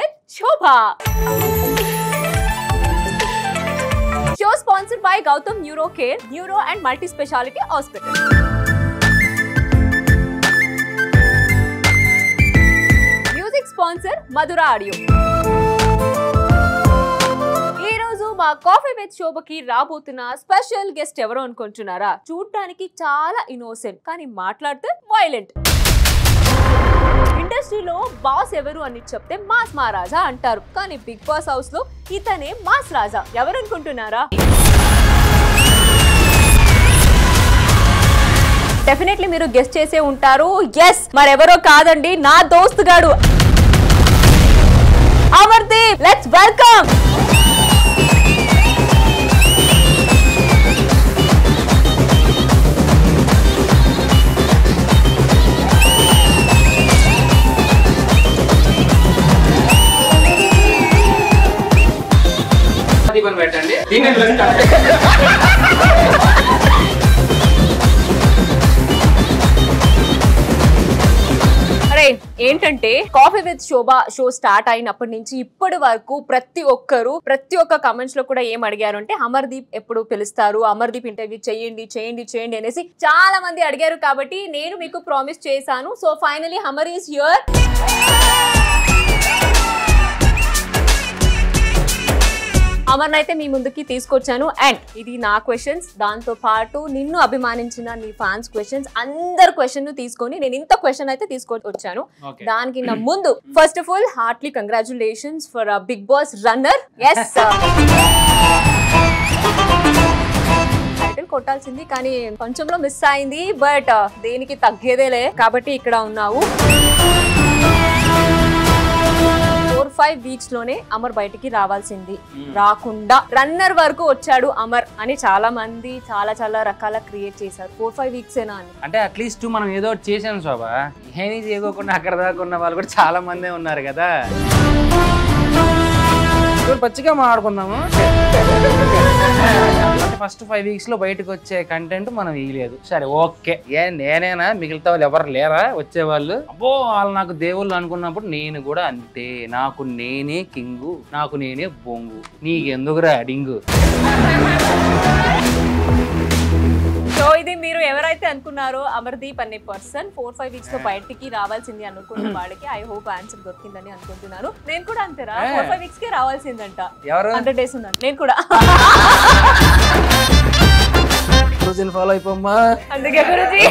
with Shobha. Show sponsored by Gautam Neurocare, Neuro and Multi-Speciality Hospital. Music sponsor Madhura Audio. మా coffee with శోభకి రాబోతున్న special guest ఎవరో అనుకుంటున్నారా? చూడటానికి చాలా innocent కానీ మాట్లాడితే వైలెంట్. ఇండస్ట్రీలో బాస్ ఎవరు అని చెప్తే మాస్ మహారాజా అంటారు, కానీ బిగ్ బాస్ హౌస్ లో ఇతనే మాస్ రాజా. ఎవరు అనుకుంటున్నారా? డెఫినెట్లీ మీరు గెస్ట్ చేసే ఉంటారు. ఎస్, మరెవరో కాదండి, నా దోస్తుగాడు అమర్దీప్. Let's welcome. ఏంటంటే coffee with Shobha show start అయినప్పటి నుంచి ఇప్పటి వరకు ప్రతి ఒక్క కమెంట్స్ లో కూడా ఏం అడిగారు అంటే అమర్దీప్ ఎప్పుడు పిలుస్తారు, అమర్దీప్ ఇంటర్వ్యూ చేయండి అనేసి చాలా మంది అడిగారు. కాబట్టి నేను మీకు ప్రామిస్ చేశాను. So finally Amar is here. అమర్నైతే మీ ముందుకి తీసుకొచ్చాను. అండ్ ఇది నా క్వశ్చన్స్, దాంతో పాటు నిన్ను అభిమానించిన నీ ఫ్యాన్స్ క్వశ్చన్స్, అందరు క్వశ్చన్ తీసుకొని నేను ఇంత క్వశ్చన్ అయితే తీసుకొచ్చాను. దానికి నా ముందు first of all heartly congratulations for big boss runner. Yes, title కొట్టాల్సింది కానీ కొంచెంలో మిస్ అయింది, బట్ దేనికి తగ్గేదేలే. కాబట్టి ఇక్కడ ఉన్నావు. 4-5 వీక్స్ లోనే అమర్ బయటికి రావాల్సింది, రాకుండా రన్నర్ వరకు వచ్చాడు అమర్ అని చాలా మంది చాలా రకాల క్రియేట్ చేశారు. 4-5 వీక్స్ ఏనా అని అంటే అట్లీస్ట్ మనం ఏదో చేసాం శోభ. ఏమీ చేయకోకుండా అక్కడ దాకా ఉన్న వాళ్ళు కూడా చాలా మందే ఉన్నారు కదా. పచ్చిగా మాట్లాడుకుందాము. ఫస్ట్ 5 వీక్స్ లో బయటకు వచ్చే కంటెంట్ మనం ఇయ్యలేదు. సరే ఓకే, నేనేనా మిగతా వాళ్ళు ఎవరు లేరా వచ్చేవాళ్ళు? అబ్బో వాళ్ళు నాకు దేవుళ్ళు అనుకున్నప్పుడు నేను కూడా అంతే. నాకు నేనే కింగు, నాకు నేనే బొంగు, నీకెందుకురా డింగు. సో ఇది మీరు ఎవరైతే అనుకున్నారో అమర్దీప్ అనే పర్సన్ 4-5 వీక్స్ లో బయటికి రావాల్సింది అనుకున్న వాడికి ఐ హోప్ ఆన్సర్ దొరికిందని అనుకుంటున్నాను. నేను కూడా అంతేరా, 4-5 వీక్స్ కి రావాల్సిందంట. 100 డేస్ ఉన్నాను నేను కూడా. ఫాలో అయిపోమ్మా. అందుకే గురుజీ